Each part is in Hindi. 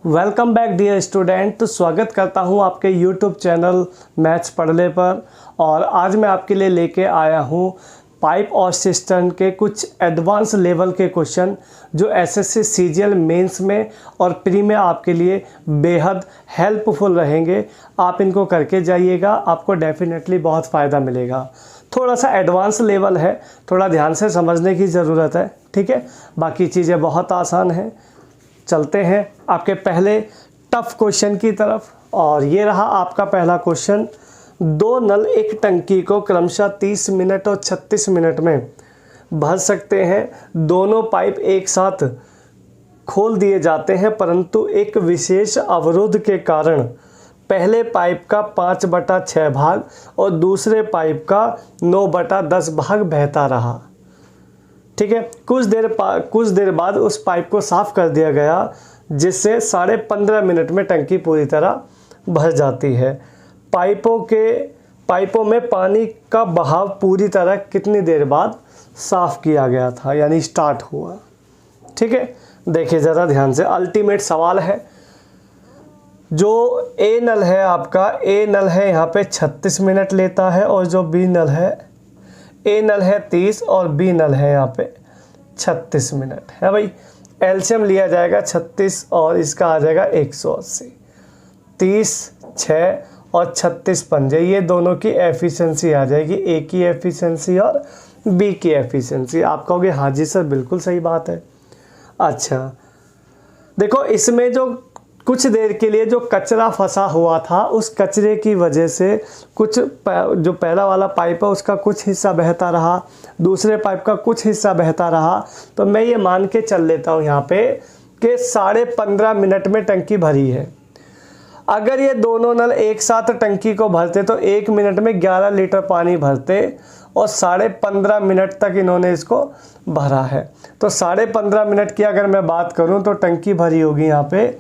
Welcome back dear student. तो स्वागत करता हूं आपके यूट्यूब चैनल मैथ्स पढ़ले पर। और आज मैं आपके लिए लेके आया हूं पाइप और सिस्टम के कुछ एडवांस लेवल के क्वेश्चन जो एसएससी सीजीएल मेंस में और प्री में आपके लिए बेहद हेल्पफुल रहेंगे। आप इनको करके जाइएगा, आपको डेफिनेटली बहुत फ़ायदा मिलेगा। थोड़ा सा एडवांस लेवल है, थोड़ा ध्यान से समझने की ज़रूरत है, ठीक है। बाकी चीज़ें बहुत आसान हैं। चलते हैं आपके पहले टफ क्वेश्चन की तरफ। और ये रहा आपका पहला क्वेश्चन। दो नल एक टंकी को क्रमशः 30 मिनट और 36 मिनट में भर सकते हैं। दोनों पाइप एक साथ खोल दिए जाते हैं, परंतु एक विशेष अवरोध के कारण पहले पाइप का 5/6 भाग और दूसरे पाइप का 9/10 भाग बहता रहा। ठीक है। कुछ देर बाद उस पाइप को साफ कर दिया गया, जिससे 15.5 मिनट में टंकी पूरी तरह भर जाती है। पाइपों में पानी का बहाव पूरी तरह कितनी देर बाद साफ किया गया था, यानी स्टार्ट हुआ। ठीक है, देखिए ज़रा ध्यान से, अल्टीमेट सवाल है। जो ए नल है आपका, ए नल है यहाँ पे 36 मिनट लेता है, और जो बी नल है, ए नल है 30 और बी नल है यहाँ पे 36 मिनट है भाई। एलसीएम लिया जाएगा 36 और इसका आ जाएगा 180। 30, 6 और 36 पंजे, ये दोनों की एफिशिएंसी आ जाएगी, ए की एफिशिएंसी और बी की एफिशिएंसी। आप कहोगे हाँ जी सर बिल्कुल सही बात है। अच्छा देखो, इसमें जो कुछ देर के लिए जो कचरा फंसा हुआ था, उस कचरे की वजह से जो पहला वाला पाइप है उसका कुछ हिस्सा बहता रहा, दूसरे पाइप का कुछ हिस्सा बहता रहा। तो मैं ये मान के चल लेता हूँ यहाँ पे कि 15.5 मिनट में टंकी भरी है। अगर ये दोनों नल एक साथ टंकी को भरते तो 1 मिनट में 11 लीटर पानी भरते, और 15.5 मिनट तक इन्होंने इसको भरा है। तो 15.5 मिनट की अगर मैं बात करूँ तो टंकी भरी होगी यहाँ पे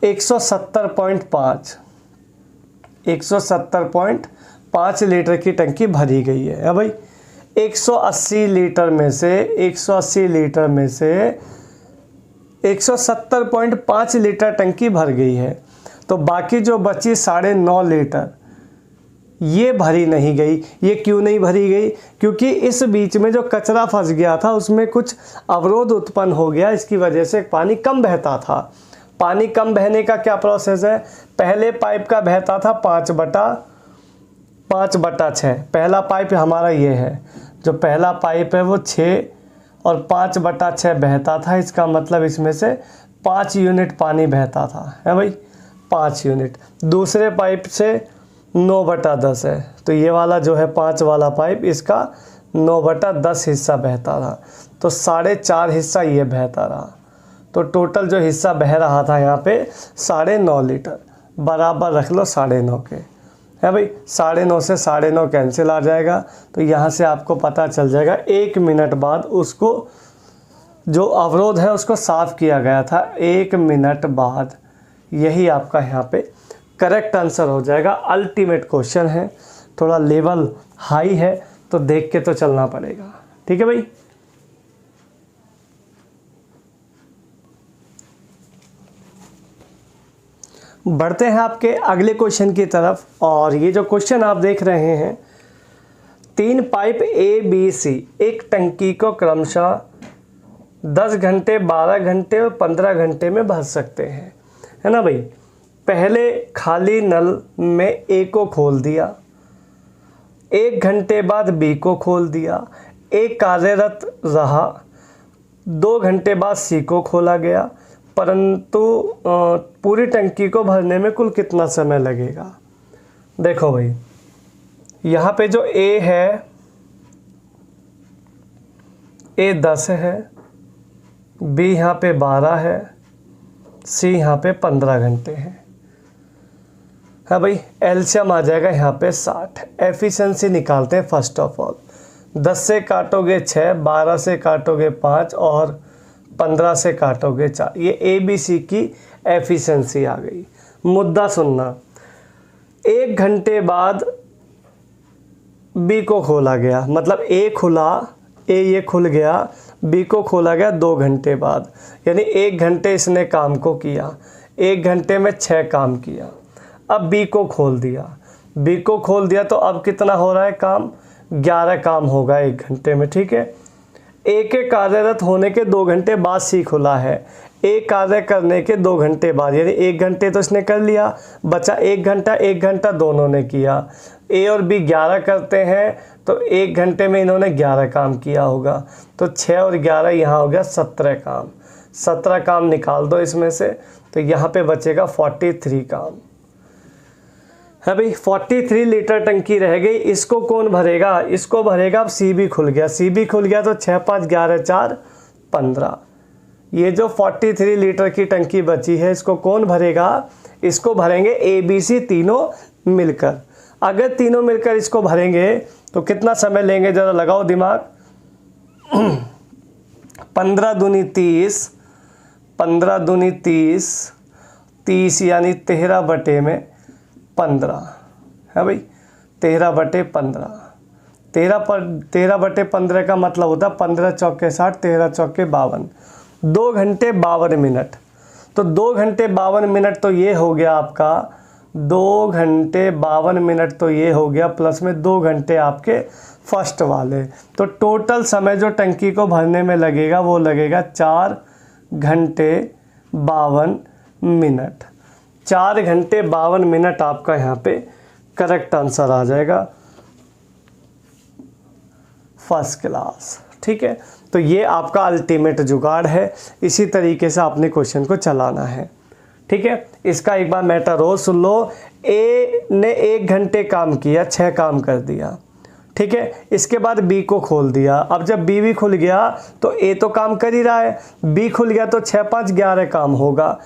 170.5 लीटर की टंकी भरी गई है भाई। 180 लीटर में से 170.5 लीटर टंकी भर गई है। तो बाकी जो बची 9.5 लीटर ये भरी नहीं गई। ये क्यों नहीं भरी गई? क्योंकि इस बीच में जो कचरा फंस गया था उसमें कुछ अवरोध उत्पन्न हो गया, इसकी वजह से पानी कम बहता था। पानी कम बहने का क्या प्रोसेस है? पहले पाइप का बहता था 5/6। पहला पाइप हमारा ये है, जो पहला पाइप है वो 6 और 5/6 बहता था। इसका मतलब इसमें से 5 यूनिट पानी बहता था, है भाई, 5 यूनिट। दूसरे पाइप से 9/10 है, तो ये वाला जो है 5 वाला पाइप, इसका 9/10 हिस्सा बहता था। तो 4.5 हिस्सा ये बहता रहा। तो टोटल जो हिस्सा बह रहा था यहाँ पे 9.5 लीटर, बराबर रख लो 9.5 के, है भाई। 9.5 से 9.5 कैंसिल आ जाएगा। तो यहाँ से आपको पता चल जाएगा 1 मिनट बाद उसको, जो अवरोध है उसको साफ किया गया था 1 मिनट बाद। यही आपका यहाँ पे करेक्ट आंसर हो जाएगा। अल्टीमेट क्वेश्चन है, थोड़ा लेवल हाई है, तो देख के तो चलना पड़ेगा, ठीक है भाई। बढ़ते हैं आपके अगले क्वेश्चन की तरफ। और ये जो क्वेश्चन आप देख रहे हैं, 3 पाइप ए बी सी एक टंकी को क्रमशः 10 घंटे, 12 घंटे और 15 घंटे में भर सकते हैं, है ना भाई। पहले खाली नल में ए को खोल दिया, 1 घंटे बाद बी को खोल दिया, ए कार्यरत रहा, 2 घंटे बाद सी को खोला गया, परंतु पूरी टंकी को भरने में कुल कितना समय लगेगा? देखो भाई, यहाँ पे जो ए है, ए 10 है, बी यहाँ पे 12 है, सी यहाँ पे 15 घंटे है भाई। एलसीएम आ जाएगा यहाँ पे 60। एफिशिएंसी निकालते हैं फर्स्ट ऑफ ऑल। 10 से काटोगे 6, 12 से काटोगे 5 और 15 से काटोगे 4। ये ए बी सी की एफिशिएंसी आ गई। मुद्दा सुनना, 1 घंटे बाद बी को खोला गया, मतलब ए खुला, ए ये खुल गया, बी को खोला गया 2 घंटे बाद, यानी 1 घंटे इसने काम को किया, 1 घंटे में 6 काम किया। अब बी को खोल दिया, बी को खोल दिया तो अब कितना हो रहा है काम, 11 काम होगा 1 घंटे में, ठीक है। ए के कार्यरत होने के 2 घंटे बाद सी खुला है, ए कार्य करने के 2 घंटे बाद, यानी 1 घंटे तो इसने कर लिया, बचा 1 घंटा, 1 घंटा दोनों ने किया। ए और बी 11 करते हैं तो 1 घंटे में इन्होंने 11 काम किया होगा, तो 6 और 11 यहाँ हो गया 17 काम। 17 काम निकाल दो इसमें से, तो यहाँ पे बचेगा 43 काम है भाई। 43 लीटर टंकी रह गई, इसको कौन भरेगा, इसको भरेगा। अब सी बी खुल गया, सी बी खुल गया तो 6 5 11 4 15, ये जो 43 लीटर की टंकी बची है इसको कौन भरेगा, इसको भरेंगे ए बी सी तीनों मिलकर। अगर तीनों मिलकर इसको भरेंगे तो कितना समय लेंगे, ज़रा लगाओ दिमाग। 15 दूनी 30, 15 दूनी 30, 30 यानी 13 बटे में 15 है भाई, 13 बटे 15, 13 बटे 15 का मतलब होता है 15 चौके 60, 13 चौके 52, 2 घंटे 52 मिनट। तो 2 घंटे 52 मिनट तो ये हो गया आपका, 2 घंटे 52 मिनट तो ये हो गया, प्लस में 2 घंटे आपके फर्स्ट वाले। तो टोटल समय जो टंकी को भरने में लगेगा वो लगेगा 4 घंटे 52 मिनट। 4 घंटे 52 मिनट आपका यहाँ पे करेक्ट आंसर आ जाएगा, फर्स्ट क्लास, ठीक है। तो ये आपका अल्टीमेट जुगाड़ है, इसी तरीके से आपने क्वेश्चन को चलाना है, ठीक है। इसका एक बार मैटर और सुन लो। ए ने 1 घंटे काम किया, 6 काम कर दिया, ठीक है। इसके बाद बी को खोल दिया, अब जब बी भी खुल गया तो ए तो काम कर ही रहा है, बी खुल गया तो 6 5 11 काम होगा।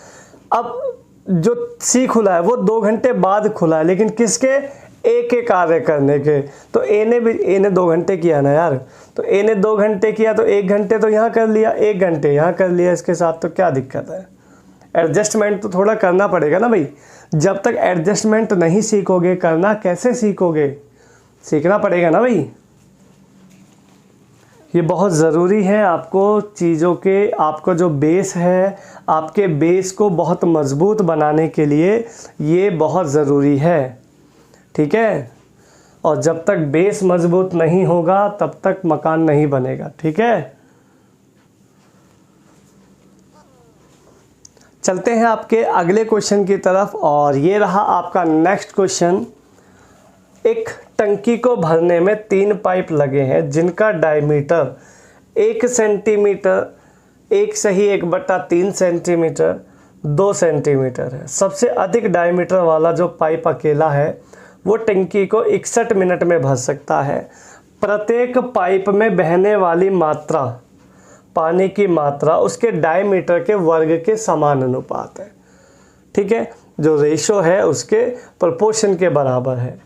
अब जो सी खुला है वो 2 घंटे बाद खुला है, लेकिन किसके, ए के कार्य करने के। तो ए ने 2 घंटे किया ना यार, तो ए ने 2 घंटे किया तो 1 घंटे तो यहाँ कर लिया, 1 घंटे यहाँ कर लिया इसके साथ, तो क्या दिक्कत है। एडजस्टमेंट तो थोड़ा करना पड़ेगा ना भाई, जब तक एडजस्टमेंट नहीं सीखोगे करना कैसे सीखोगे, सीखना पड़ेगा ना भाई। ये बहुत ज़रूरी है आपको चीज़ों के, आपको जो बेस है, आपके बेस को बहुत मज़बूत बनाने के लिए ये बहुत ज़रूरी है, ठीक है। और जब तक बेस मज़बूत नहीं होगा तब तक मकान नहीं बनेगा, ठीक है। चलते हैं आपके अगले क्वेश्चन की तरफ, और ये रहा आपका नेक्स्ट क्वेश्चन। एक टंकी को भरने में 3 पाइप लगे हैं जिनका डायमीटर 1 सेंटीमीटर, 1 सही 1/3 सेंटीमीटर, 2 सेंटीमीटर है। सबसे अधिक डायमीटर वाला जो पाइप अकेला है वो टंकी को 61 मिनट में भर सकता है। प्रत्येक पाइप में बहने वाली मात्रा, पानी की मात्रा उसके डायमीटर के वर्ग के समानुपात है, ठीक है। जो रेशो है उसके प्रोपोर्शन के बराबर है।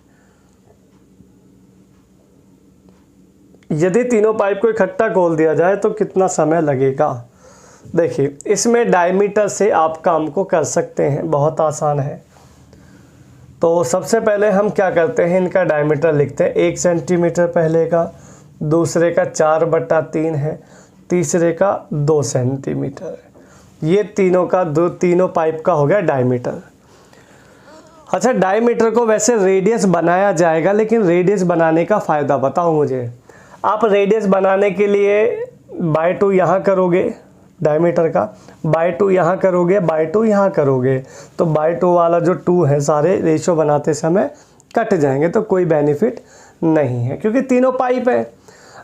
यदि तीनों पाइप को इकट्ठा खोल दिया जाए तो कितना समय लगेगा। देखिए इसमें डायमीटर से आप काम को कर सकते हैं, बहुत आसान है। तो सबसे पहले हम क्या करते हैं, इनका डायमीटर लिखते हैं। 1 सेंटीमीटर पहले का, दूसरे का 4/3 है, तीसरे का 2 सेंटीमीटर है। ये तीनों पाइप का हो गया डायमीटर। अच्छा, डायमीटर को वैसे रेडियस बनाया जाएगा, लेकिन रेडियस बनाने का फ़ायदा बताओ मुझे। आप रेडियस बनाने के लिए /2 यहाँ करोगे, डायमीटर का /2 यहाँ करोगे, /2 यहाँ करोगे, तो /2 वाला जो 2 है सारे रेशो बनाते समय कट जाएंगे, तो कोई बेनिफिट नहीं है, क्योंकि तीनों पाइप हैं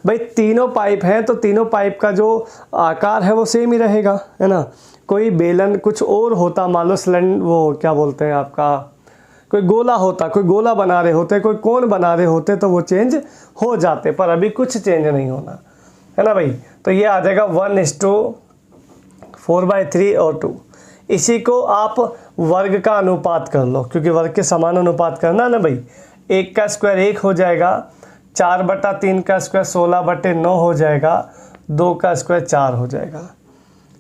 भाई। तीनों पाइप हैं तो तीनों पाइप का जो आकार है वो सेम ही रहेगा, है ना। कोई बेलन कुछ और होता, मान लो सिलेंडर, वो क्या बोलते हैं आपका, कोई गोला होता, कोई गोला बना रहे होते, कोई कोन बना रहे होते, तो वो चेंज हो जाते, पर अभी कुछ चेंज नहीं होना, है ना भाई। तो ये आ जाएगा 1:4/3 और 2। इसी को आप वर्ग का अनुपात कर लो, क्योंकि वर्ग के समान अनुपात करना ना भाई। 1 का स्क्वायर 1 हो जाएगा, 4/3 का स्क्वायर 16/9 हो जाएगा, 2 का स्क्वायर 4 हो जाएगा,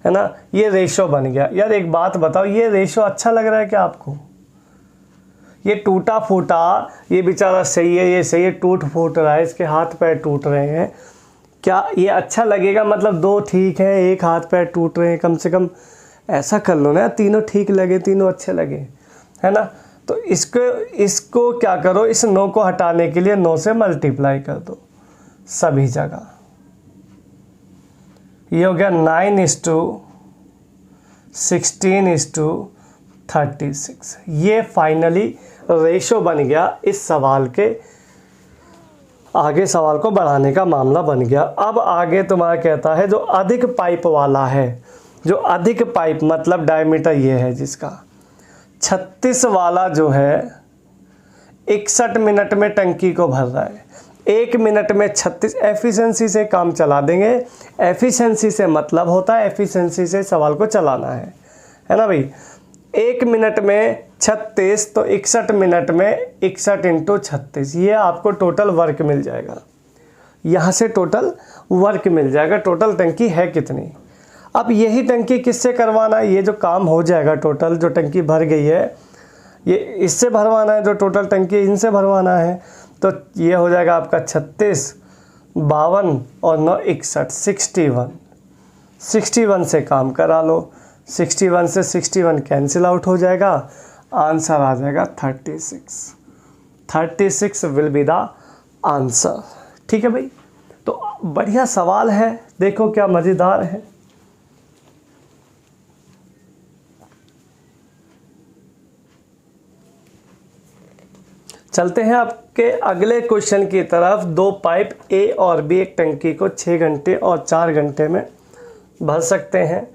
है ना। ये रेशो बन गया। यार एक बात बताओ, ये रेशो अच्छा लग रहा है क्या आपको? ये टूटा फूटा, ये बेचारा सही है, ये सही है, टूट फूट रहा है, इसके हाथ पैर टूट रहे हैं, क्या ये अच्छा लगेगा? मतलब दो ठीक है, एक हाथ पैर टूट रहे हैं, कम से कम ऐसा कर लो ना, तीनों ठीक लगे, तीनों अच्छे लगे, है ना। तो इसको क्या करो, इस 9 को हटाने के लिए 9 से मल्टीप्लाई कर दो सभी जगह। ये हो गया 9:16:36। ये फाइनली रेशो बन गया इस सवाल के, आगे सवाल को बढ़ाने का मामला बन गया। अब आगे तुम्हारा कहता है जो अधिक पाइप वाला है, जो अधिक पाइप मतलब डायमीटर ये है जिसका 36 वाला जो है 61 मिनट में टंकी को भर रहा है। 1 मिनट में 36, एफिशिएंसी से काम चला देंगे। एफिशिएंसी से मतलब होता है एफिशिएंसी से सवाल को चलाना है ना भाई। 1 मिनट में 36 तो 61 मिनट में 61 × 36, ये आपको टोटल वर्क मिल जाएगा। यहाँ से टोटल वर्क मिल जाएगा, टोटल टंकी है कितनी। अब यही टंकी किससे करवाना है? ये जो काम हो जाएगा टोटल, जो टंकी भर गई है ये इससे भरवाना है, जो टोटल टंकी इनसे भरवाना है। तो ये हो जाएगा आपका 36, 52 और 9 61, 61 से काम करा लो। 61 से 61 कैंसिल आउट हो जाएगा, आंसर आ जाएगा 36। 36 विल बी द आंसर। ठीक है भाई, तो बढ़िया सवाल है, देखो क्या मज़ेदार है। चलते हैं आपके अगले क्वेश्चन की तरफ। 2 पाइप ए और बी एक टंकी को 6 घंटे और 4 घंटे में भर सकते हैं।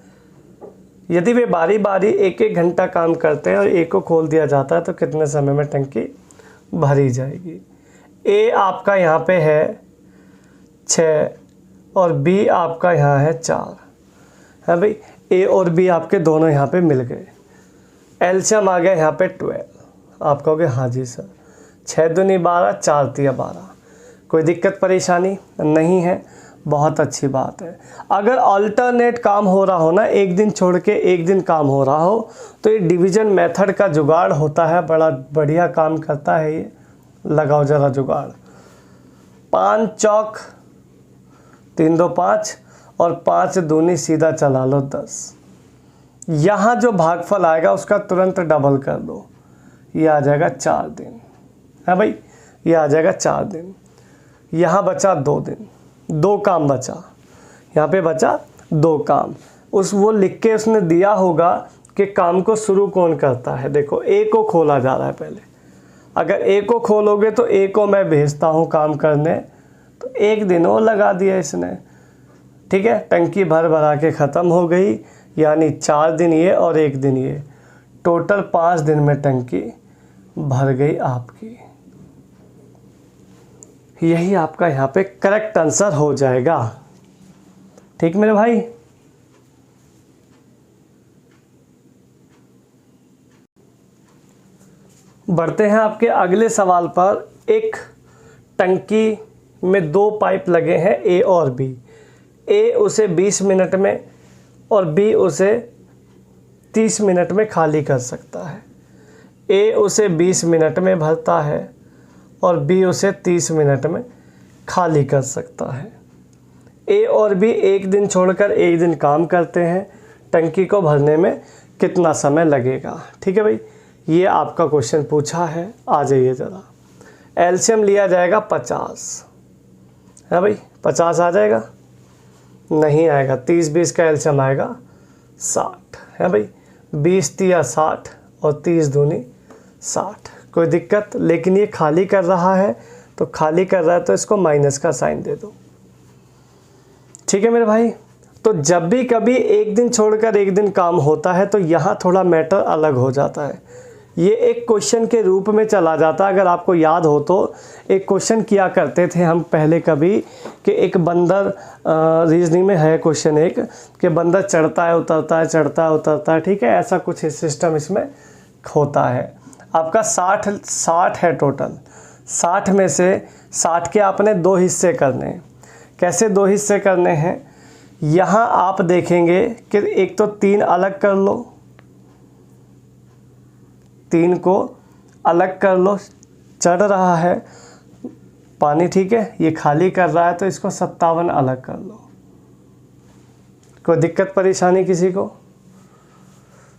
यदि वे बारी बारी 1-1 घंटा काम करते हैं और ए को खोल दिया जाता है तो कितने समय में टंकी भरी जाएगी? ए आपका यहाँ पे है 6 और बी आपका यहाँ है 4, है भाई। ए और बी आपके दोनों यहाँ पे मिल गए, एलसीएम आ गया यहाँ पे 12। आप कहोगे हाँ जी सर, 6 दूनी 12, 4 तिया 12। कोई दिक्कत परेशानी नहीं है, बहुत अच्छी बात है। अगर अल्टरनेट काम हो रहा हो ना, एक दिन छोड़ के एक दिन काम हो रहा हो, तो ये डिवीज़न मेथड का जुगाड़ होता है, बड़ा बढ़िया काम करता है ये। लगाओ ज़रा जुगाड़। 5 चौक 3 2 5 और 5 दूनी सीधा चला लो 10। यहाँ जो भागफल आएगा उसका तुरंत डबल कर दो, ये आ जाएगा 4 दिन, है भाई। ये आ जाएगा 4 दिन। यहाँ बचा 2 दिन, 2 काम बचा, यहाँ पे बचा 2 काम। वो लिख के उसने दिया होगा कि काम को शुरू कौन करता है। देखो ए को खोला जा रहा है पहले, अगर ए को खोलोगे तो ए को मैं भेजता हूँ काम करने, तो 1 दिन और लगा दिया इसने। ठीक है, टंकी भर भरा के ख़त्म हो गई, यानी 4 दिन ये और 1 दिन ये, टोटल 5 दिन में टंकी भर गई आपकी। यही आपका यहाँ पे करेक्ट आंसर हो जाएगा। ठीक मेरे भाई, बढ़ते हैं आपके अगले सवाल पर। एक टंकी में 2 पाइप लगे हैं ए और बी। ए उसे 20 मिनट में और बी उसे 30 मिनट में खाली कर सकता है। ए उसे 20 मिनट में भरता है और बी उसे 30 मिनट में खाली कर सकता है। ए और बी एक दिन छोड़कर एक दिन काम करते हैं, टंकी को भरने में कितना समय लगेगा? ठीक है भाई, ये आपका क्वेश्चन पूछा है। आ जाइए ज़रा, एलसीएम लिया जाएगा 50, है भाई। 50 आ जाएगा? नहीं आएगा। 30-20 का एलसीएम आएगा 60, है भाई। 20 तिया 60 और 30 दूनी 60। कोई दिक्कत? लेकिन ये खाली कर रहा है, तो खाली कर रहा है तो इसको माइनस का साइन दे दो। ठीक है मेरे भाई, तो जब भी कभी एक दिन छोड़कर एक दिन काम होता है तो यहाँ थोड़ा मैटर अलग हो जाता है। ये एक क्वेश्चन के रूप में चला जाता है। अगर आपको याद हो तो एक क्वेश्चन किया करते थे हम पहले कभी, कि एक बंदर, रीजनिंग में है क्वेश्चन एक, कि बंदर चढ़ता है उतरता है, चढ़ता है उतरता है। ठीक है, ऐसा कुछ सिस्टम इसमें होता है। आपका 60 है टोटल। 60 में से 60 के आपने 2 हिस्से करने हैं। कैसे 2 हिस्से करने हैं? यहाँ आप देखेंगे कि एक तो 3 अलग कर लो, 3 को अलग कर लो, चढ़ रहा है, पानी, ठीक है, ये खाली कर रहा है तो इसको 57 अलग कर लो। कोई दिक्कत परेशानी किसी को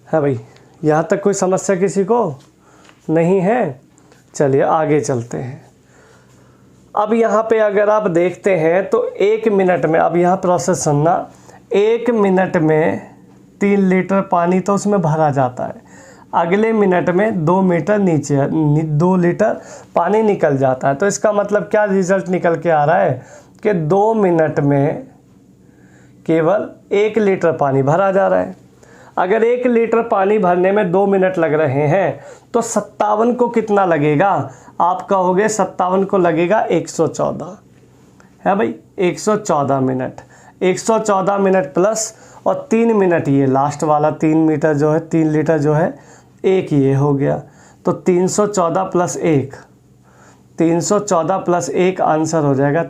है भाई? यहाँ तक कोई समस्या किसी को नहीं है? चलिए आगे चलते हैं। अब यहाँ पे अगर आप देखते हैं तो 1 मिनट में, अब यहाँ प्रोसेस सुनना, 1 मिनट में 3 लीटर पानी तो उसमें भरा जाता है, अगले मिनट में 2 मीटर नीचे 2 लीटर पानी निकल जाता है। तो इसका मतलब क्या रिजल्ट निकल के आ रहा है कि 2 मिनट में केवल 1 लीटर पानी भरा जा रहा है। अगर 1 लीटर पानी भरने में 2 मिनट लग रहे हैं तो 57 को कितना लगेगा? आप कहोगे 57 को लगेगा 114, है भाई, 114 मिनट। 114 मिनट प्लस और 3 मिनट ये लास्ट वाला 3 मीटर जो है, 3 लीटर जो है, एक ये हो गया। तो 314 प्लस 1, 314 प्लस 1 आंसर हो जाएगा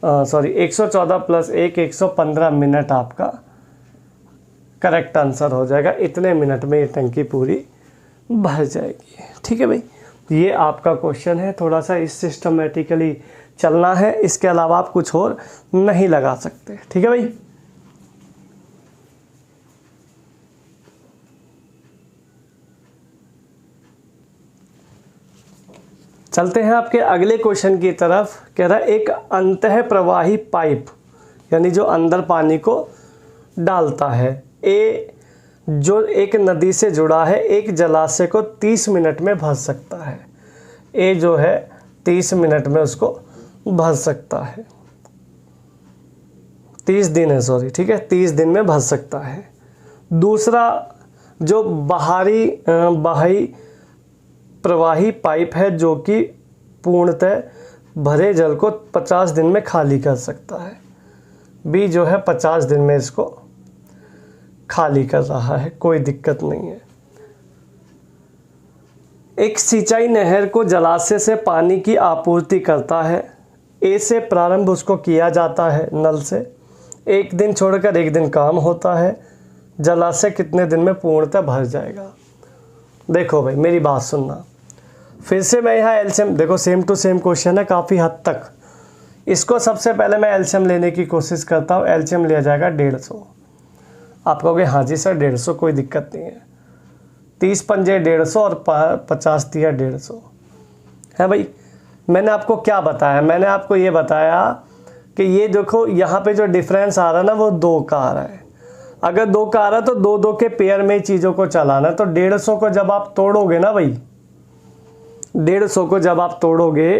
114 प्लस 1 115 मिनट आपका करेक्ट आंसर हो जाएगा। इतने मिनट में ये टंकी पूरी भर जाएगी। ठीक है भाई, ये आपका क्वेश्चन है। थोड़ा सा इस सिस्टमेटिकली चलना है, इसके अलावा आप कुछ और नहीं लगा सकते। ठीक है भाई, चलते हैं आपके अगले क्वेश्चन की तरफ। कह रहा है एक अंतः प्रवाही पाइप, यानी जो अंदर पानी को डालता है, ए जो एक नदी से जुड़ा है, एक जलाशय को 30 मिनट में भर सकता है। ए जो है 30 मिनट में उसको भर सकता है, 30 दिन है, सॉरी, ठीक है, 30 दिन में भर सकता है। दूसरा जो बाहरी प्रवाही पाइप है जो कि पूर्णतः भरे जल को 50 दिन में खाली कर सकता है। बी जो है 50 दिन में इसको खाली कर रहा है, कोई दिक्कत नहीं है। एक सिंचाई नहर को जलाशय से पानी की आपूर्ति करता है। ए से प्रारंभ उसको किया जाता है नल से, एक दिन छोड़कर एक दिन काम होता है। जलाशय कितने दिन में पूर्णतः भर जाएगा? देखो भाई मेरी बात सुनना, फिर से मैं यहाँ एलसीएम, देखो सेम टू सेम क्वेश्चन है काफ़ी हद तक। इसको सबसे पहले मैं एलसीएम लेने की कोशिश करता हूँ। एलसीएम लिया जाएगा 150। आप कहोगे हाँ जी सर 150 कोई दिक्कत नहीं है। 30 पंजे 150 और 50 दिया 150 है भाई। मैंने आपको क्या बताया? मैंने आपको ये बताया कि ये देखो यहाँ पे जो डिफरेंस आ रहा है ना वो 2 का आ रहा है। अगर 2 का आ रहा है तो 2 के पेयर में चीज़ों को चलाना। तो 150 को जब आप तोड़ोगे ना भाई, 150 को जब आप तोड़ोगे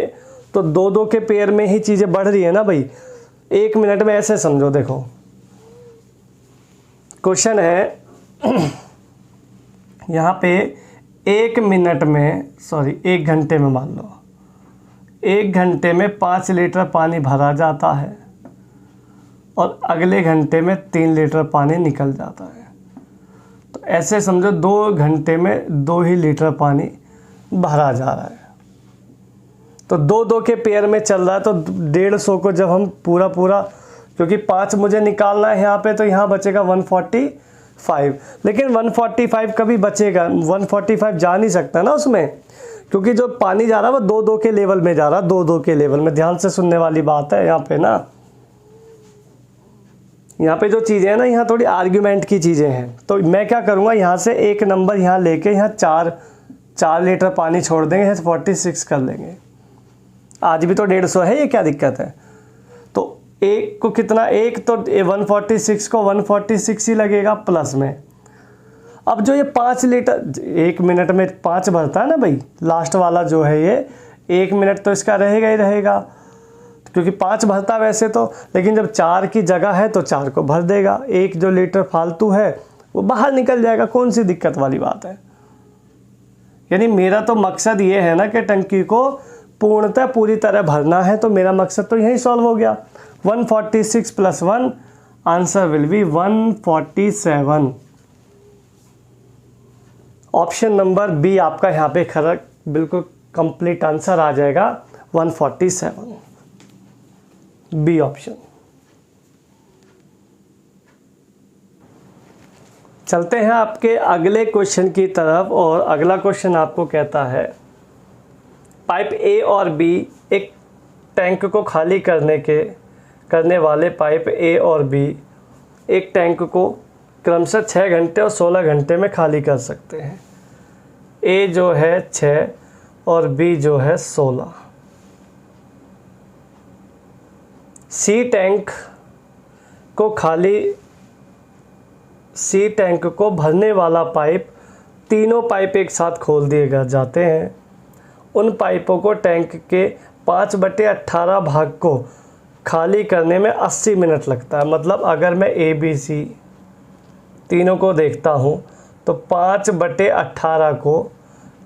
तो 2 के पेयर में ही चीज़ें बढ़ रही है ना भाई। 1 मिनट में ऐसे समझो, देखो क्वेश्चन है यहाँ पे 1 मिनट में, सॉरी 1 घंटे में, मान लो 1 घंटे में 5 लीटर पानी भरा जाता है और अगले घंटे में 3 लीटर पानी निकल जाता है। तो ऐसे समझो 2 घंटे में 2 ही लीटर पानी भरा जा रहा है। तो 2 के पेयर में चल रहा है। तो 150 को जब हम पूरा, क्योंकि 5 मुझे निकालना है यहाँ पे, तो यहाँ बचेगा 145। लेकिन 145 कभी बचेगा, 145 जा नहीं सकता ना उसमें, क्योंकि जो पानी जा रहा है वो 2 के लेवल में जा रहा है, 2 के लेवल में। ध्यान से सुनने वाली बात है यहाँ पे ना। यहाँ पे जो चीज़ें हैं ना, यहाँ थोड़ी आर्ग्यूमेंट की चीज़ें हैं। तो मैं क्या करूँगा, यहाँ से एक नंबर यहाँ लेके यहाँ 4 लीटर पानी छोड़ देंगे, 46 कर लेंगे। आज भी तो 150 है, ये क्या दिक्कत है? तो एक को कितना, एक तो 146 को 146 ही लगेगा प्लस में। अब जो ये 5 लीटर 1 मिनट में 5 भरता है ना भाई, लास्ट वाला जो है ये 1 मिनट तो इसका रहेगा ही रहेगा, क्योंकि 5 भरता वैसे तो। लेकिन जब 4 की जगह है तो 4 को भर देगा। 1 जो लीटर फालतू है वो बाहर निकल जाएगा। कौन सी दिक्कत वाली बात है? यानी मेरा तो मकसद ये है ना कि टंकी को पूर्णतः पूरी तरह भरना है। तो मेरा मकसद तो यही सॉल्व हो गया। 146 + 1 answer will be 147। Option number B आपका यहाँ पे करेक्ट, बिल्कुल कंप्लीट आंसर आ जाएगा 147, बी ऑप्शन। चलते हैं आपके अगले क्वेश्चन की तरफ। और अगला क्वेश्चन आपको कहता है पाइप ए और बी टैंक को खाली करने वाले पाइप ए और बी एक टैंक को क्रमशः 6 घंटे और 16 घंटे में खाली कर सकते हैं। ए जो है 6 और बी जो है 16। सी टैंक को भरने वाला पाइप, तीनों पाइप एक साथ खोल दिए जाते हैं। उन पाइपों को टैंक के 5/18 भाग को खाली करने में 80 मिनट लगता है। मतलब अगर मैं ए बी सी तीनों को देखता हूँ तो 5/18 को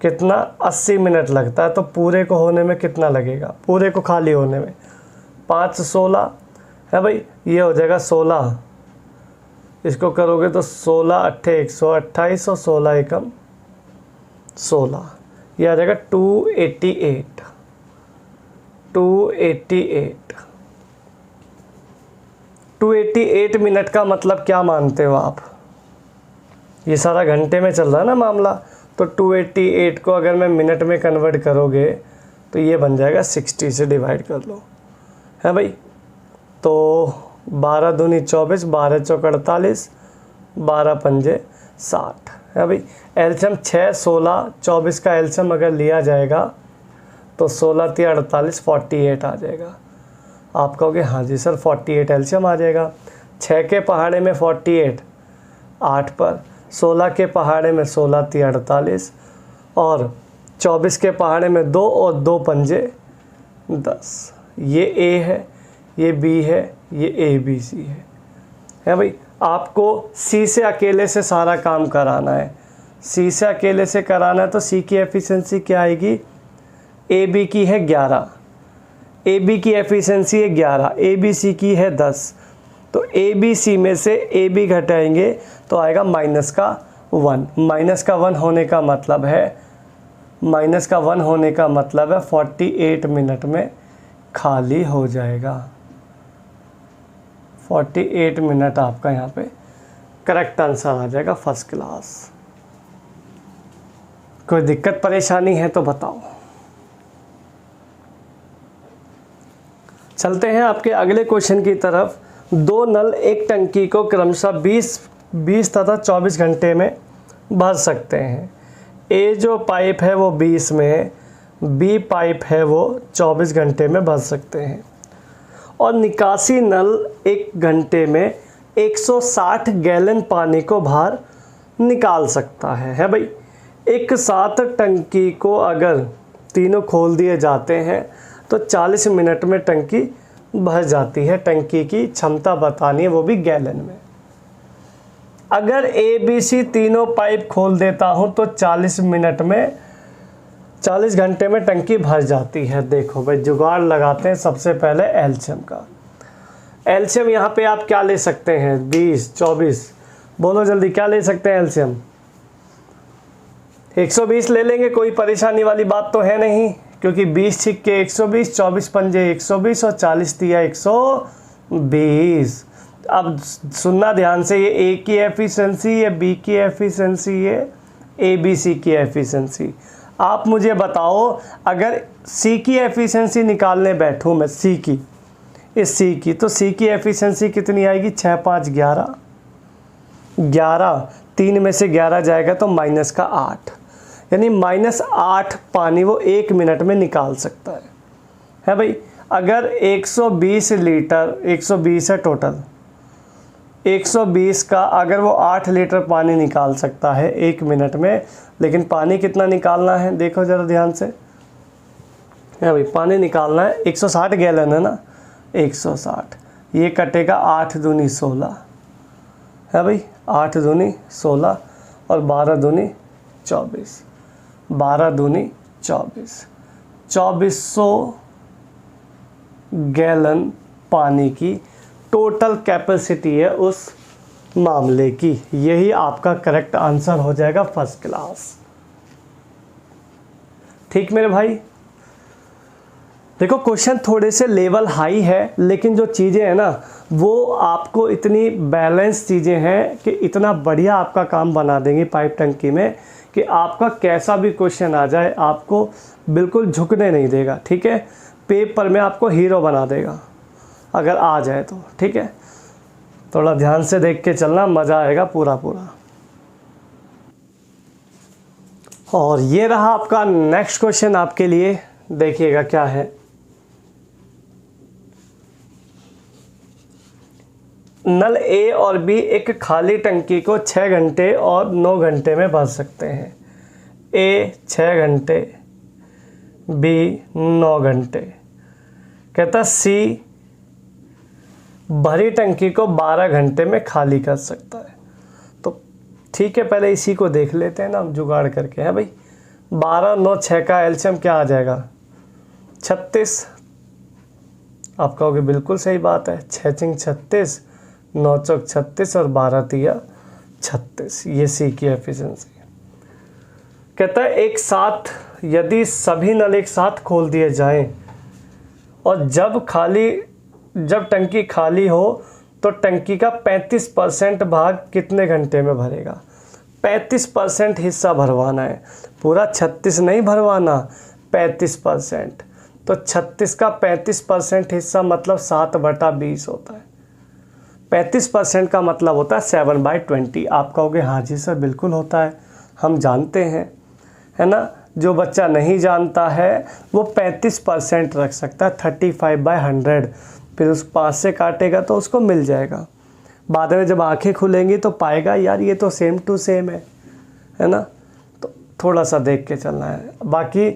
कितना 80 मिनट लगता है, तो पूरे को होने में कितना लगेगा, पूरे को खाली होने में 5 16 है भाई, ये हो जाएगा 16। इसको करोगे तो 16 8 128 और 16 एकम 16, ये आ जाएगा 288। 288 मिनट का मतलब क्या मानते हो आप? ये सारा घंटे में चल रहा है ना मामला, तो 288 को अगर मैं मिनट में कन्वर्ट करोगे तो ये बन जाएगा 60 से डिवाइड कर लो, है भाई। तो 12 दूनी 24, 12 चौक 48, 12 पंजे 60, है भाई। एल्शियम 6 16 24 का एल्शियम अगर लिया जाएगा तो 16 3 48 48 आ जाएगा। आप कहोगे हाँ जी सर 48 एल्शियम आ जाएगा। 6 के पहाड़े में 48 8 पर, 16 के पहाड़े में 16 3 48 और 24 के पहाड़े में 2 और 2 पंजे 10। ये ए है, ये बी है, ये ए बी सी है भाई। आपको सी से अकेले से सारा काम कराना है, सी से अकेले से कराना है तो सी की एफिशिएंसी क्या आएगी? ए बी की है 11, ए बी की एफिशिएंसी है 11, ए बी सी की है 10, तो ए बी सी में से ए बी घटाएंगे तो आएगा -1। -1 होने का मतलब है 48 मिनट में खाली हो जाएगा। 48 मिनट आपका यहाँ पे करेक्ट आंसर आ जाएगा, फर्स्ट क्लास। कोई दिक्कत परेशानी है तो बताओ। चलते हैं आपके अगले क्वेश्चन की तरफ। 2 नल एक टंकी को क्रमशः 20 तथा 24 घंटे में भर सकते हैं। ए जो पाइप है वो 20 में, बी पाइप है वो 24 घंटे में भर सकते हैं और निकासी नल एक घंटे में 160 गैलन पानी को बाहर निकाल सकता है भाई। एक साथ टंकी को अगर तीनों खोल दिए जाते हैं तो 40 मिनट में टंकी भर जाती है। टंकी की क्षमता बतानी है, वो भी गैलन में। अगर ए बी सी तीनों पाइप खोल देता हूं तो 40 घंटे में टंकी भर जाती है। देखो भाई जुगाड़ लगाते हैं सबसे पहले एल्शियम का। एल्शियम यहाँ पे आप क्या ले सकते हैं? 20 24, बोलो जल्दी क्या ले सकते हैं एल्शियम? 120 ले लेंगे, कोई परेशानी वाली बात तो है नहीं, क्योंकि 20 छिक्के 120, 24 पंजे 120 और 40 तिया 120। अब सुनना ध्यान से, ये ए की एफिशिएंसी, ये बी की एफिशिएंसी, ये ए बी सी की एफिशिएंसी। आप मुझे बताओ, अगर सी की एफिशिएंसी निकालने बैठूं मैं, सी की, इस सी की, तो सी की एफिशिएंसी कितनी आएगी? 6 5 11, 3 में से 11 जाएगा तो -8, यानी -8 पानी वो 1 मिनट में निकाल सकता है भाई। अगर 120 लीटर, 120 है टोटल, 120 का अगर वो 8 लीटर पानी निकाल सकता है 1 मिनट में, लेकिन पानी कितना निकालना है देखो ज़रा ध्यान से, है भाई। पानी निकालना है 160 गैलन है ना, 160, ये कटेगा 8 दूनी 16, है भाई। 8 दूनी 16 और 12 दूनी 24, 12 दूनी 24, 2400 गैलन पानी की टोटल कैपेसिटी है उस मामले की। यही आपका करेक्ट आंसर हो जाएगा, फर्स्ट क्लास। ठीक मेरे भाई, देखो क्वेश्चन थोड़े से लेवल हाई है, लेकिन जो चीज़ें हैं ना वो आपको इतनी बैलेंस चीज़ें हैं कि इतना बढ़िया आपका काम बना देंगी पाइप टंकी में कि आपका कैसा भी क्वेश्चन आ जाए आपको बिल्कुल झुकने नहीं देगा। ठीक है, पेपर में आपको हीरो बना देगा अगर आ जाए तो। ठीक है, थोड़ा ध्यान से देख के चलना, मज़ा आएगा पूरा पूरा। और ये रहा आपका नेक्स्ट क्वेश्चन आपके लिए, देखिएगा क्या है। नल ए और बी एक खाली टंकी को 6 घंटे और 9 घंटे में भर सकते हैं। ए 6 घंटे, बी 9 घंटे। कहता सी भरी टंकी को 12 घंटे में खाली कर सकता है। तो ठीक है, पहले इसी को देख लेते हैं ना हम जुगाड़ करके। है भाई, 12 9 6 का एलसीएम क्या आ जाएगा? 36। आप कहोगे बिल्कुल सही बात है, 6 चिंग 36, 9 चौक 36 और 12 तिया 36। ये सी की एफिशिएंसी है। कहता है एक साथ यदि सभी नल एक साथ खोल दिए जाएं और जब टंकी खाली हो तो टंकी का 35% भाग कितने घंटे में भरेगा? 35% हिस्सा भरवाना है, पूरा 36 नहीं भरवाना, 35%। तो 36 का 35% हिस्सा मतलब 7/20 होता है। 35% का मतलब होता है 7/20। आप कहोगे हाँ जी सर बिल्कुल होता है, हम जानते हैं, है ना। जो बच्चा नहीं जानता है वो 35% रख सकता है, 35/100। फिर उस 5 से काटेगा तो उसको मिल जाएगा। बाद में जब आंखें खुलेंगी तो पाएगा यार ये तो सेम टू सेम है ना। तो थोड़ा सा देख के चलना है। बाकी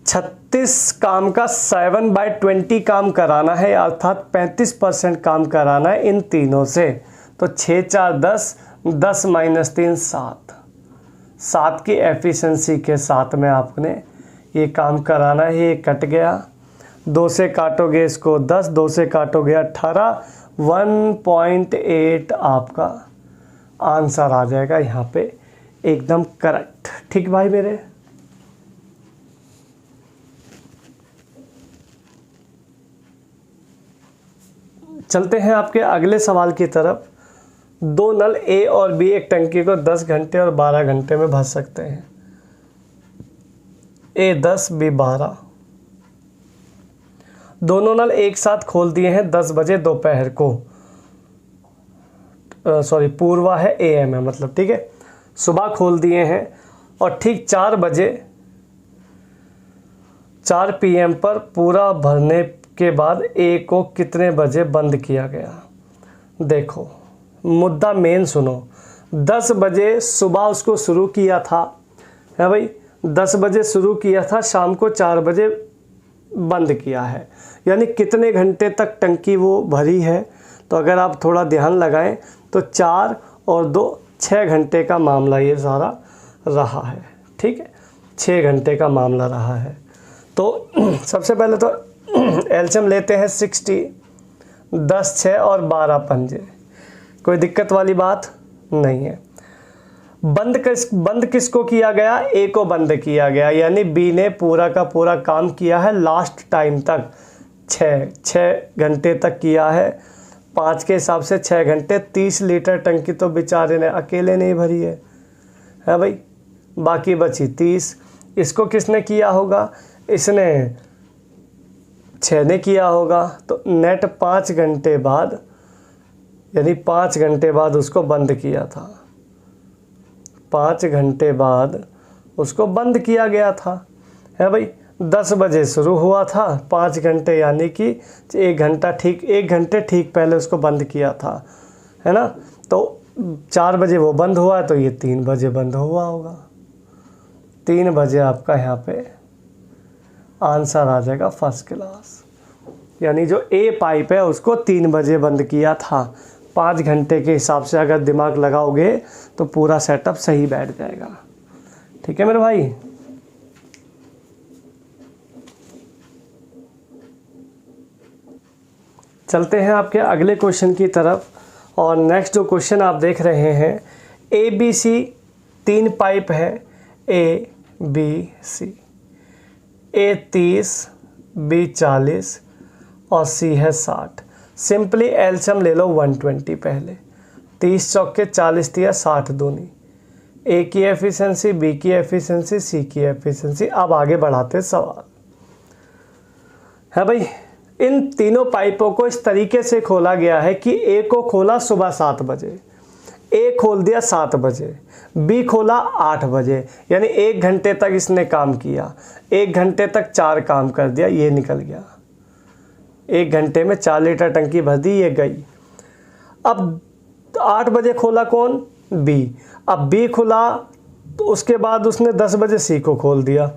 36 काम का 7/20 काम कराना है, अर्थात 35% काम कराना है इन तीनों से। तो 6 4 10, 10 - 3 7। 7 की एफिशिएंसी के साथ में आपने ये काम कराना है। ये कट गया, 2 से काटोगे इसको 10, 2 से काटोगे 18, 1.8 आपका आंसर आ जाएगा यहाँ पे, एकदम करेक्ट। ठीक भाई मेरे, चलते हैं आपके अगले सवाल की तरफ। 2 नल ए और बी एक टंकी को 10 घंटे और 12 घंटे में भर सकते हैं। ए 10, बी 12। दोनों नल एक साथ खोल दिए हैं 10 बजे दोपहर को। पूर्वा है, AM है मतलब, ठीक है। सुबह खोल दिए हैं और ठीक 4 बजे 4 PM पर पूरा भरने के बाद ए को कितने बजे बंद किया गया? देखो मुद्दा मेन सुनो। 10 बजे सुबह उसको शुरू किया था, है भाई, 10 बजे शुरू किया था, शाम को 4 बजे बंद किया है, यानी कितने घंटे तक टंकी वो भरी है? तो अगर आप थोड़ा ध्यान लगाएं तो 4 और 2 6 घंटे का मामला ये सारा रहा है। ठीक है, 6 घंटे का मामला रहा है। तो सबसे पहले तो एलसीएम लेते हैं 60, 10 6 और 12 पंजे। कोई दिक्कत वाली बात नहीं है। बंद किसको किया गया? ए को बंद किया गया, यानी बी ने पूरा का पूरा काम किया है लास्ट टाइम तक, 6 घंटे तक किया है। 5 के हिसाब से 6 घंटे, 30 लीटर टंकी तो बेचारे ने अकेले नहीं भरी है भाई, बाकी बची 30। इसको किसने किया होगा? इसने 6 ने किया होगा। तो नेट 5 घंटे बाद, यानी 5 घंटे बाद उसको बंद किया था, 5 घंटे बाद उसको बंद किया गया था, है भाई। 10 बजे शुरू हुआ था, 5 घंटे यानी कि 1 घंटे ठीक पहले उसको बंद किया था, है ना। तो 4 बजे वो बंद हुआ, तो ये 3 बजे बंद हुआ होगा। 3 बजे आपका यहाँ पे आंसर आ जाएगा फर्स्ट क्लास, यानी जो ए पाइप है उसको 3 बजे बंद किया था। 5 घंटे के हिसाब से अगर दिमाग लगाओगे तो पूरा सेटअप सही बैठ जाएगा। ठीक है मेरे भाई। चलते हैं आपके अगले क्वेश्चन की तरफ। और नेक्स्ट जो क्वेश्चन आप देख रहे हैं, ABC 3 पाइप है, ABC, A 30, B 40 और C है 60। सिंपली एलसीएम ले लो 120 पहले। 30 चौके 40 दिया, 60 दूनी। ए की एफिशिएंसी, बी की एफिशिएंसी, सी की एफिशिएंसी। अब आगे बढ़ाते सवाल। है भाई। इन तीनों पाइपों को इस तरीके से खोला गया है कि ए को खोला सुबह 7 बजे, ए खोल दिया 7 बजे, बी खोला 8 बजे, यानी 1 घंटे तक इसने काम किया, 1 घंटे तक 4 काम कर दिया, ये निकल गया। 1 घंटे में 4 लीटर टंकी भर दी, ये गई। अब 8 बजे खोला कौन? बी। अब बी खुला तो उसके बाद उसने 10 बजे सी को खोल दिया,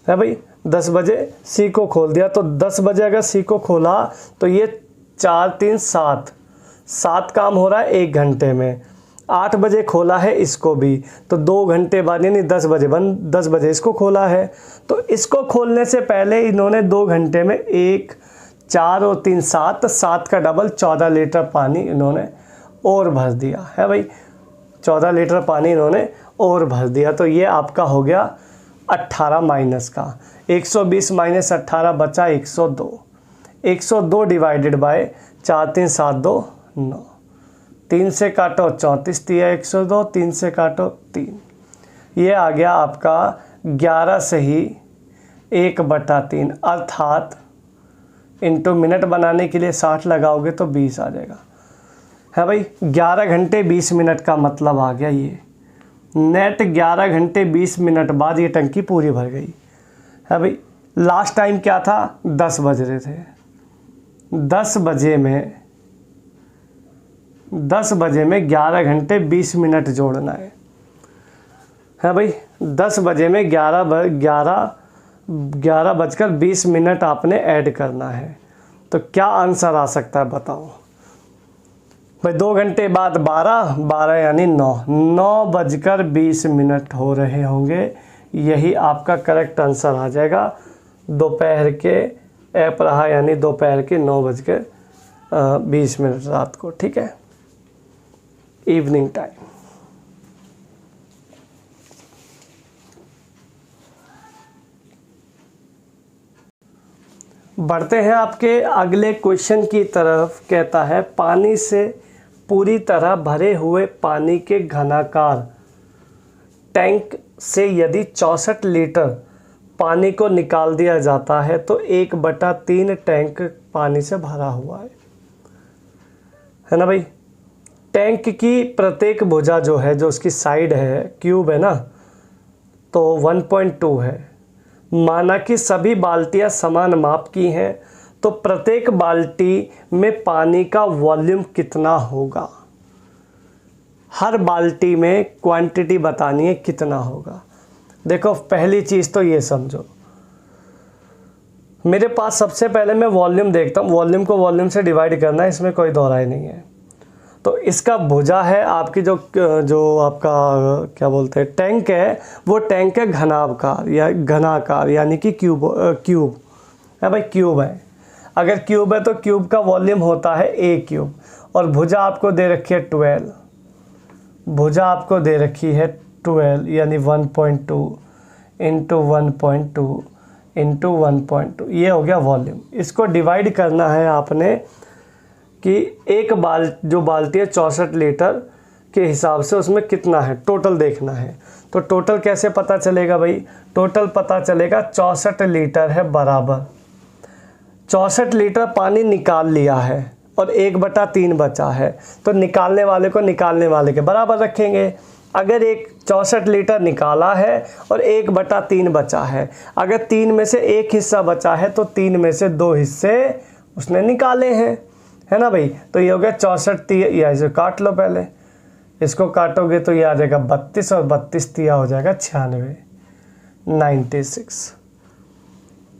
है भाई। 10 बजे सी को खोल दिया, तो 10 बजे अगर सी को खोला तो ये 4 3 7 काम हो रहा है 1 घंटे में। 8 बजे खोला है इसको भी, तो 2 घंटे बाद यानी 10 बजे बंद, 10 बजे इसको खोला है। तो इसको खोलने से पहले इन्होंने 2 घंटे में 1 4 और 3 7 का डबल 14 लीटर पानी इन्होंने और भर दिया, है भाई। 14 लीटर पानी इन्होंने और भर दिया, तो ये आपका हो गया 18 माइनस का। 120 माइनस 18 बचा 102। 102 डिवाइडेड बाय 4 3 7 2 9। 3 से काटो 34 दिया 102, 3 से काटो 3। ये आ गया आपका 11 से ही 1/3, अर्थात इंटू मिनट बनाने के लिए 60 लगाओगे तो 20 आ जाएगा, है भाई। 11 घंटे 20 मिनट का मतलब आ गया ये नेट। 11 घंटे 20 मिनट बाद ये टंकी पूरी भर गई, है भाई। लास्ट टाइम क्या था? 10 बज रहे थे। 10 बजे में 11 घंटे 20 मिनट जोड़ना है भाई। 10 बजे में 11 बजकर 20 मिनट आपने ऐड करना है। तो क्या आंसर आ सकता है बताओ भाई। 2 घंटे बाद 12 यानी 9 बजकर 20 मिनट हो रहे होंगे। यही आपका करेक्ट आंसर आ जाएगा। दोपहर के ऐप रहा, यानी दोपहर के 9 बजकर 20 मिनट रात को, ठीक है, इवनिंग टाइम। बढ़ते हैं आपके अगले क्वेश्चन की तरफ। कहता है पानी से पूरी तरह भरे हुए पानी के घनाकार टैंक से यदि 64 लीटर पानी को निकाल दिया जाता है तो 1/3 टैंक पानी से भरा हुआ है ना भाई। टैंक की प्रत्येक भुजा जो है, जो उसकी साइड है, क्यूब है ना, तो 1.2 है। माना कि सभी बाल्टियां समान माप की हैं, तो प्रत्येक बाल्टी में पानी का वॉल्यूम कितना होगा? हर बाल्टी में क्वांटिटी बतानी है कितना होगा। देखो पहली चीज़ तो ये समझो, मेरे पास सबसे पहले मैं वॉल्यूम देखता हूँ। वॉल्यूम को वॉल्यूम से डिवाइड करना है, इसमें कोई दो राय नहीं है। तो इसका भुजा है आपकी जो आपका क्या बोलते हैं टैंक है, वो टैंक है घनाकार या घनाकार, यानी कि क्यूब है भाई, क्यूब है। अगर क्यूब है तो क्यूब का वॉल्यूम होता है a क्यूब, और भुजा आपको दे रखी है 12। भुजा आपको दे रखी है 12, यानी 1.2 इंटू 1.2 इंटू 1.2, ये हो गया वॉल्यूम। इसको डिवाइड करना है आपने कि एक जो बाल्टी है 64 लीटर के हिसाब से उसमें कितना है, टोटल देखना है। तो टोटल कैसे पता चलेगा भाई? टोटल पता चलेगा 64 लीटर है बराबर 64 लीटर पानी निकाल लिया है और 1/3 बचा है, तो निकालने वाले को निकालने वाले के बराबर रखेंगे। अगर 64 लीटर निकाला है और 1/3 बचा है, अगर 3 में से 1 हिस्सा बचा है तो 3 में से 2 हिस्से उसने निकाले हैं, है ना भाई। तो ये हो गया 64, या इसे काट लो, पहले इसको काटोगे तो ये आ जाएगा 32 और 32 तिया हो जाएगा 96, 96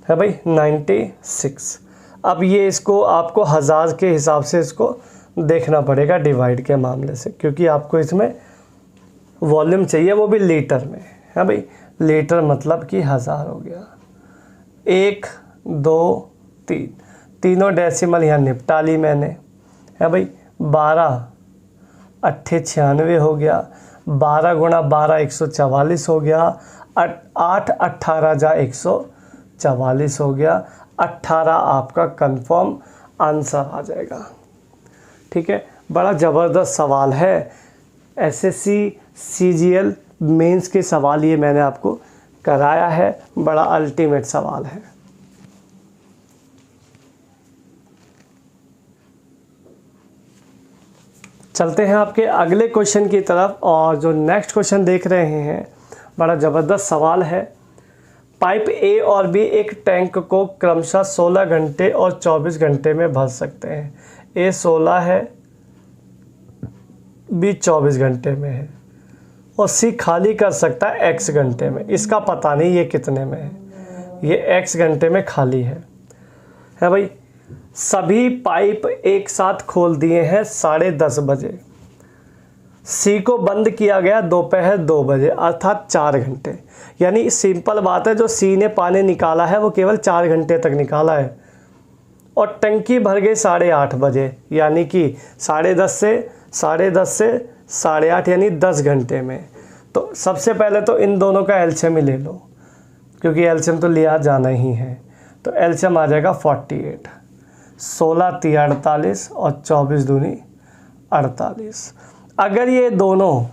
है भाई, 96। अब ये इसको आपको हज़ार के हिसाब से इसको देखना पड़ेगा डिवाइड के मामले से, क्योंकि आपको इसमें वॉल्यूम चाहिए, वो भी लीटर में, है भाई। लीटर मतलब कि 1000 हो गया। 1 2 3 तीनों डेसिमल यहाँ निपटा ली मैंने, है भाई। 12 8 96 हो गया। 12 गुणा 12 144 हो गया। 8 18 जा 144 हो गया। 18 आपका कंफर्म आंसर आ जाएगा, ठीक है। बड़ा ज़बरदस्त सवाल है, एसएससी सीजीएल मेंस के सवाल ये मैंने आपको कराया है, बड़ा अल्टीमेट सवाल है। चलते हैं आपके अगले क्वेश्चन की तरफ। और जो नेक्स्ट क्वेश्चन देख रहे हैं, बड़ा ज़बरदस्त सवाल है। पाइप ए और बी एक टैंक को क्रमशः 16 घंटे और 24 घंटे में भर सकते हैं। ए 16 है, बी 24 घंटे में है, और सी खाली कर सकता है x घंटे में। इसका पता नहीं ये कितने में है, ये x घंटे में खाली है भाई। सभी पाइप एक साथ खोल दिए हैं 10:30 बजे। सी को बंद किया गया दोपहर 2 बजे, अर्थात 4 घंटे। यानी सिंपल बात है, जो सी ने पानी निकाला है वो केवल 4 घंटे तक निकाला है। और टंकी भर गई 8:30 बजे, यानी कि 10:30 से 8:30 यानी 10 घंटे में। तो सबसे पहले तो इन दोनों का एलसीएम ही ले लो, क्योंकि एलसीएम तो लिया जाना ही है। तो एलसीएम आ जाएगा 48, 16 × 48 और 24 दूनी 48। अगर ये दोनों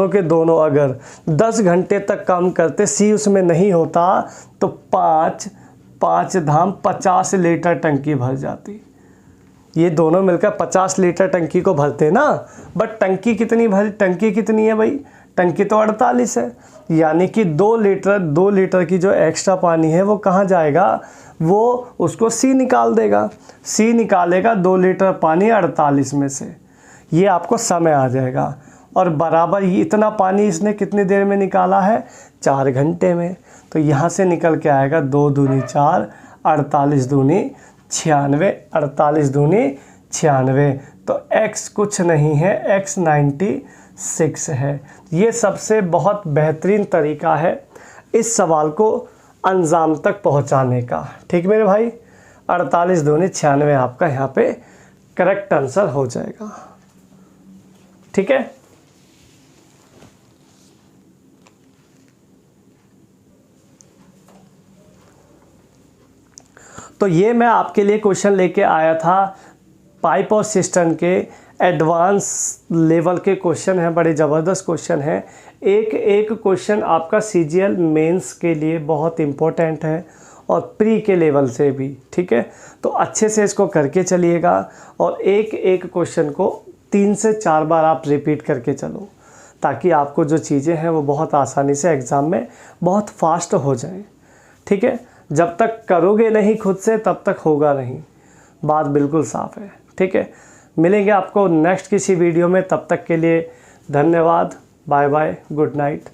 के दोनों अगर 10 घंटे तक काम करते, सी उसमें नहीं होता, तो 5 धाम 50 लीटर टंकी भर जाती। ये दोनों मिलकर 50 लीटर टंकी को भरते ना। बट टंकी कितनी है भाई? टंकी तो 48 है, यानी कि 2 लीटर की जो एक्स्ट्रा पानी है वो कहाँ जाएगा? वो उसको सी निकाल देगा। सी निकालेगा 2 लीटर पानी 48 में से। ये आपको समय आ जाएगा। और बराबर इतना पानी इसने कितनी देर में निकाला है? 4 घंटे में। तो यहाँ से निकल के आएगा 2 दूनी 4, 48 दूनी 96, 48 दूनी 96। तो x कुछ नहीं है, x 96 है। ये सबसे बहुत बेहतरीन तरीका है इस सवाल को अंजाम तक पहुंचाने का। ठीक मेरे भाई, 48 दूनी 96 आपका यहाँ पे करेक्ट आंसर हो जाएगा। ठीक है, तो ये मैं आपके लिए क्वेश्चन लेके आया था। पाइप और सिस्टम के एडवांस लेवल के क्वेश्चन हैं, बड़े ज़बरदस्त क्वेश्चन हैं। एक क्वेश्चन आपका सीजीएल मेंस के लिए बहुत इम्पोर्टेंट है और प्री के लेवल से भी। ठीक है, तो अच्छे से इसको करके चलिएगा और एक क्वेश्चन को 3 से 4 बार आप रिपीट करके चलो, ताकि आपको जो चीज़ें हैं वो बहुत आसानी से एग्ज़ाम में बहुत फास्ट हो जाए। ठीक है, जब तक करोगे नहीं खुद से तब तक होगा नहीं, बात बिल्कुल साफ़ है। ठीक है, मिलेंगे आपको नेक्स्ट किसी वीडियो में। तब तक के लिए धन्यवाद, बाय बाय, गुड नाइट।